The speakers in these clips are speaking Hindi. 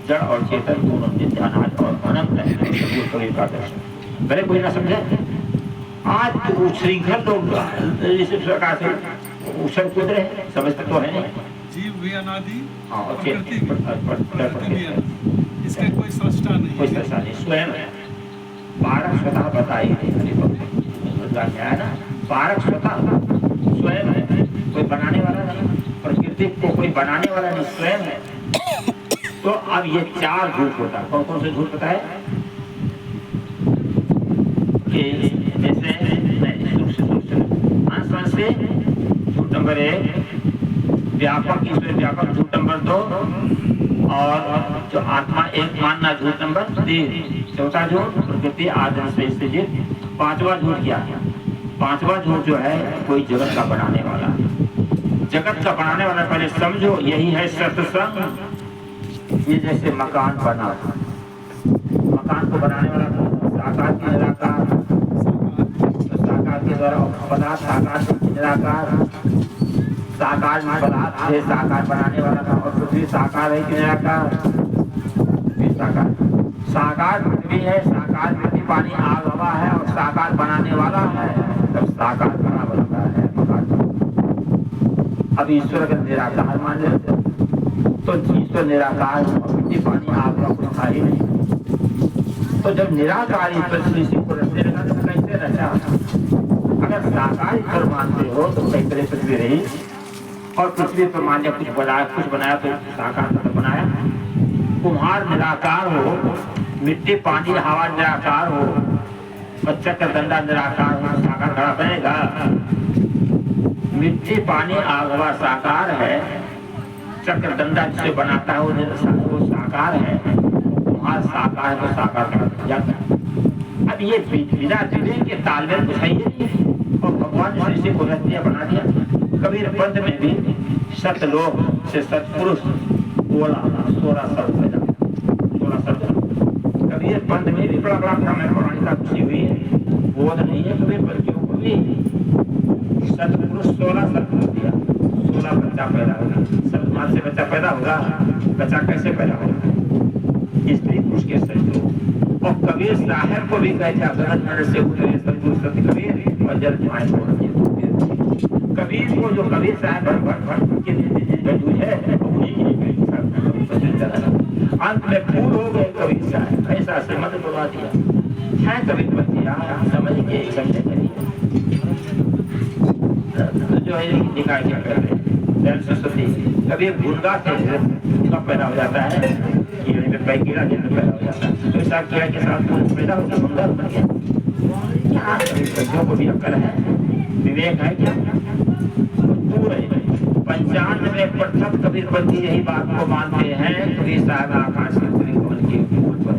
जड़ और चेतन दोनों नित्यानाथ और अनंत है। कबीर का दर्शन भले कोई ना समझे। आज तो श्रृंखल लोग इस प्रकार से उछल कूद रहे, समझते तो है नहीं। जीव भी अनादि, प्रकृति भी अनादि, इसका कोई सृष्टा नहीं, कोई सृष्टा नहीं, स्वयं है। पारक स्वतः बताई है ना, पारक स्वतः स्वयं है, कोई बनाने वाला नहीं, प्रकृति को कोई बनाने वाला नहीं, स्वयं है। तो अब ये चार झूठ होता है। कौन कौन से झूठ होता है कि जैसे अंश से झूठ नंबर 1, व्यापक ईश्वर व्यापक झूठ नंबर 2, और जो आत्मा एक मानना झूठ नंबर 3, चौथा झूठ प्रकृति आदि से स्थित, पांचवा झूठ क्या है? पांचवा झूठ जो है कोई जगत का बनाने वाला, जगत का बनाने वाला पहले समझो, यही है सत्संग। ये जैसे मकान बना, मकान को बनाने वाला साकार की निराकार, साकार के द्वारा पदार्थ साकार से निराकार, साकार में पदार्थ है साकार बनाने वाला था, और पृथ्वी साकार है कि निराकार? साकार, साकार पृथ्वी है, साकार पृथ्वी पानी आग हवा है, और साकार बनाने वाला है, तब साकार बना बनता है मकान। अब ईश्वर का निराकार मान लेते तो ईश्वर निराकार और मिट्टी पानी आग का कुछ था ही नहीं। तो जब निराकार ईश्वर सृष्टि को रचने लगा तो कैसे रचा? अगर साकार ईश्वर मानते हो तो कैसे पृथ्वी रही, और पृथ्वी पर मान लिया कुछ बनाया तो साकार तो बनाया। कुम्हार निराकार हो, मिट्टी पानी हवा निराकार हो, बच्चा का दंडा निराकार हो, साकार खड़ा बनेगा? मिट्टी पानी आग हवा साकार है, चक्र दंडा जिसे बनाता है वो साकार है, कुम्हार साकार है तो साकार खड़ा जाता है। अब ये बिना विवेक के तालमेल कुछ है नहीं, और भगवान ने सृष्टि को रच दिया, बना दिया। कबीर पंथ में भी सतलोक से सतपुरुष बोला 16 शब्द पैदा, 16 शब्द कबीर पंथ में भी बड़ा समय पौराणिकता खुशी हुई है, बोध नहीं है कबीर पंथियों को भी। सतपुरुष 16 शब्द दिया, 16 बच्चा पैदा होगा, सब मां से बच्चा पैदा होगा, बच्चा कैसे पैदा होगा? स्त्री पुरुष के संयोग। और कबीर साहब को भी कहते हैं से उठे सतपुरुष सत्य कबीर और जल माए कबीर को, जो कबीर साहब है अंत में पूर्ण हो गए कबीर साहब, ऐसा श्रीमद बुला दिया है। कबीर बच्चिया समझ के समझे करिए जो है निकाय क्या कर रहे हैं सरस्वती। कभी गुंगा से पैदा हो जाता है, कीड़े में कीड़ा जैसे पैदा हो जाता है, तो ऐसा कीड़ा के साथ पैदा होता है, गुंगा बन गया। बच्चों को भी अक्ल है, विवेक है क्या? पूरे 95% कबीरपंथी यही बात को मानते हैं। कबीर साहब आकाश के बन के ऊपर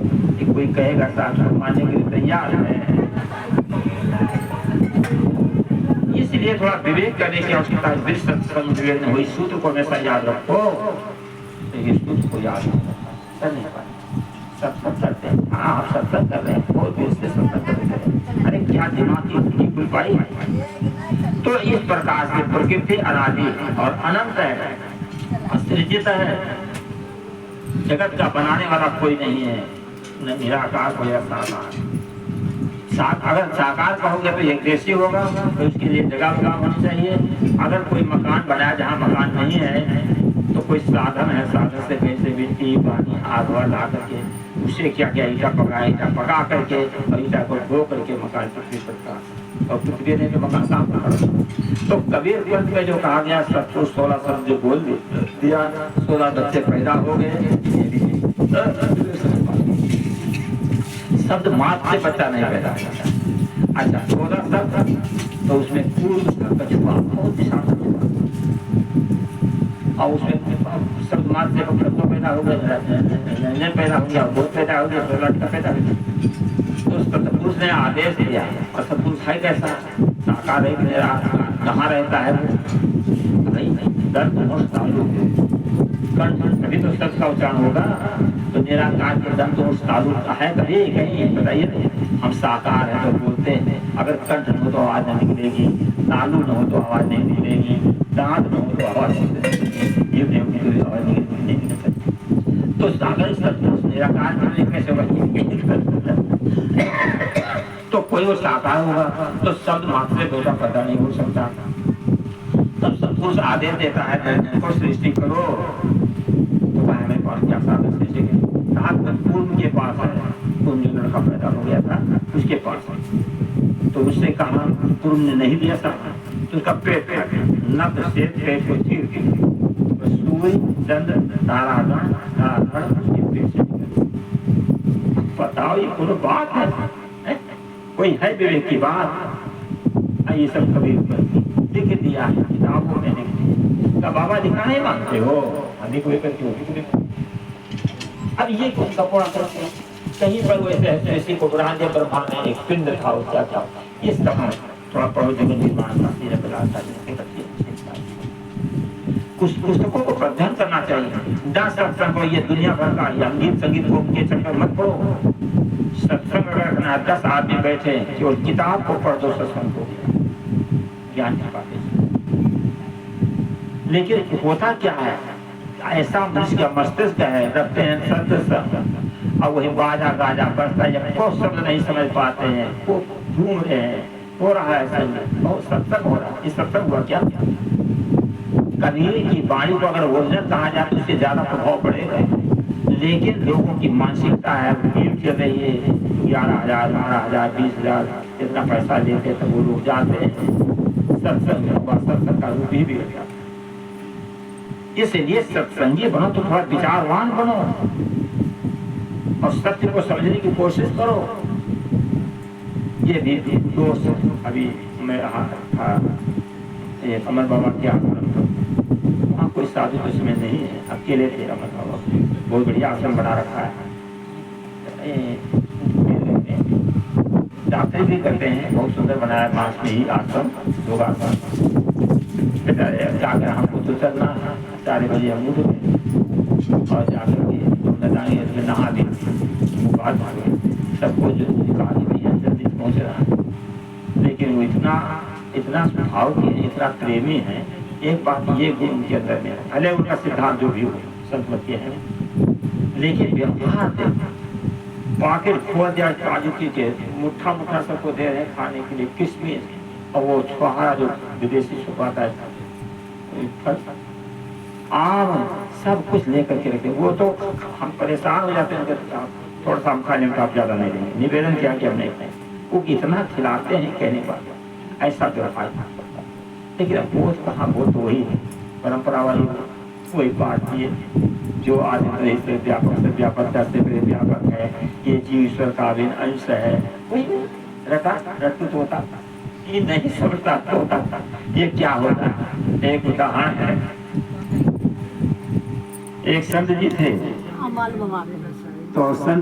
कोई कहेगा साथ मानने के लिए तैयार है। इसलिए थोड़ा विवेक करने की आवश्यकता है। विवेक में वही सूत्र को हमेशा याद रखो, तो ये सूत्र को याद कर नहीं पाए। सत्संग करते हैं, हाँ आप सत्संग कर रहे हैं, बहुत देर से सत्संग कर रहे हैं, अरे क्या दिमाग की खुल पाई। तो इस प्रकार से प्रकृति अनादि और अनंत है, असृजित है, जगत का बनाने वाला कोई नहीं है, न निराकार हो या साकार। अगर साकार कहोगे तो एक देशी होगा, तो उसके लिए जगह होनी चाहिए। अगर कोई मकान बनाया जहाँ मकान नहीं है, तो कोई साधन है, साधन से कैसे मिट्टी पानी आग ला करके उसे क्या क्या ईटा पका करके और ईटा को धो करके मकान पृथ्वी सकता, और पृथ्वी ने तो मकान काम कर। तो कबीर पंथ में जो कहा गया सबको 16 शब्द जो बोल दिया, 16 बच्चे पैदा हो गए। शब्द मात से बच्चा नहीं पैदा होता। अच्छा 16 शब्द, तो उसमें पूर्व का छुपा बहुत विशाल छुपा, और उसमें शब्द मात से तो पैदा हो गया, पैदा हो गया, बहुत पैदा हो गया, 16 का पैदा हो गया। तो सतपुरुष ने आदेश दिया, और सतपुरुष है कैसा? साकार है, कहाँ रहता है? तभी तो शब्द का उच्चारण होगा। तो निराकार के दंत तालु है कभी कहीं बताइए। हम साकार है तो बोलते हैं, अगर कंठ न हो तो आवाज नहीं निकलेगी, तालु न हो तो आवाज नहीं निकलेगी, दांत न हो तो आवाज नहीं निकलेगी, आवाज नहीं निकलेगी। तो सागर सत्पुरुष निराकार करने कैसे वही तो कोई वो साकार होगा तो शब्द मात्र से बेटा पता नहीं हो सकता। तब सत्पुरुष आदेश देता है को सृष्टि करो, तो हमें पास क्या साधन सृष्टि पूर्व के पास है, पूर्व जो लड़का पैदा हो गया था उसके पास है। तो उससे कहा पूर्व ने नहीं दिया था तो उसका पेट नभ से पेट को चीर के सूर्य चंद्र तारागण उसके पेट से निकले। बताओ ये कोई बात है? कोई है विवेक की बात? ये सब कभी लिख दिया है किताबों में लिख दिया। तो बाबा दिखा नहीं मानते हो, अभी कोई करके होगी। अब ये कौन सा पढ़ा करते हैं कहीं पर वैसे ऐसी को ब्रह्मांड ब्रह्मा ने एक पिंड था उसका क्या ये समय थोड़ा पढ़ो जगत निर्माण का सीधे बलाता कुछ पुस्तकों को अध्ययन करना चाहिए। 10 सत्संग को ये दुनिया भर का संगीत संगीत को के चक्कर मत पढ़ो। सत्संग अगर 10 आदमी बैठे केवल किताब को पढ़ दो सत्संग को ज्ञान की बातें। लेकिन होता क्या है ऐसा मनुष्य का मस्तिष्क है रखते हैं सत्संग और वही बाजा गाजा बजता है को शब्द नहीं समझ पाते हैं वो झूम रहे हैं हो रहा है सत्संग हो रहा है। इस सत्संग हुआ क्या कबीर की वाणी को अगर ओरिजिनल कहा जाए तो उससे ज्यादा प्रभाव पड़ेगा। लेकिन लोगों की मानसिकता है भीड़ चल रही है 11,000 12,000 20,000 इतना पैसा लेते तो वो लोग जाते हैं सत्संग का रूप ही बिगड़ता। इसलिए सत्संगी बनो तो थोड़ा विचारवान बनो और सत्य को समझने की कोशिश करो। ये भी दोस्त अभी मैं रहा था अमर बाबा के आश्रम वहाँ कोई साधु तो इसमें नहीं है, अकेले थे अमर बाबा बहुत बढ़िया आश्रम बना रखा है। डॉक्टरी भी करते हैं बहुत सुंदर बनाया पास में ही आश्रम योग आश्रम जाकर हमको तो चलना 4 बजे हम उठ गए और जाकर के जाएंगे नहा भी बात सबको जो कहा भैया जल्दी पहुँच रहा है। लेकिन वो इतना स्वभाव के इतना प्रेमी है। एक बात ये गुण उनके अंदर में है भले उनका सिद्धांत जो भी हो संत के है लेकिन व्यवहार पॉकेट खोल दिया काजू के मुट्ठा मुट्ठा सबको दे रहे हैं खाने के लिए किशमिश और वो छुहारा जो विदेशी छुपाता है आम सब कुछ लेकर के रखे। वो तो हम परेशान हो जाते हैं थोड़ा सा हम खा लेंगे आप ज्यादा नहीं देंगे निवेदन किया कि हम नहीं खाएं। वो इतना खिलाते हैं कहने पर ऐसा व्यवहार लेकिन अब वो कहाँ वो तो वही परंपरा वाली वही बात ये जो आदि से व्यापकता से व्यापक है ये जीव ईश्वर का अभिन्न अंश है वही रटुत होता ये नहीं समझता होता ये क्या होता। एक उदाहरण है एक संत जी थे तो संत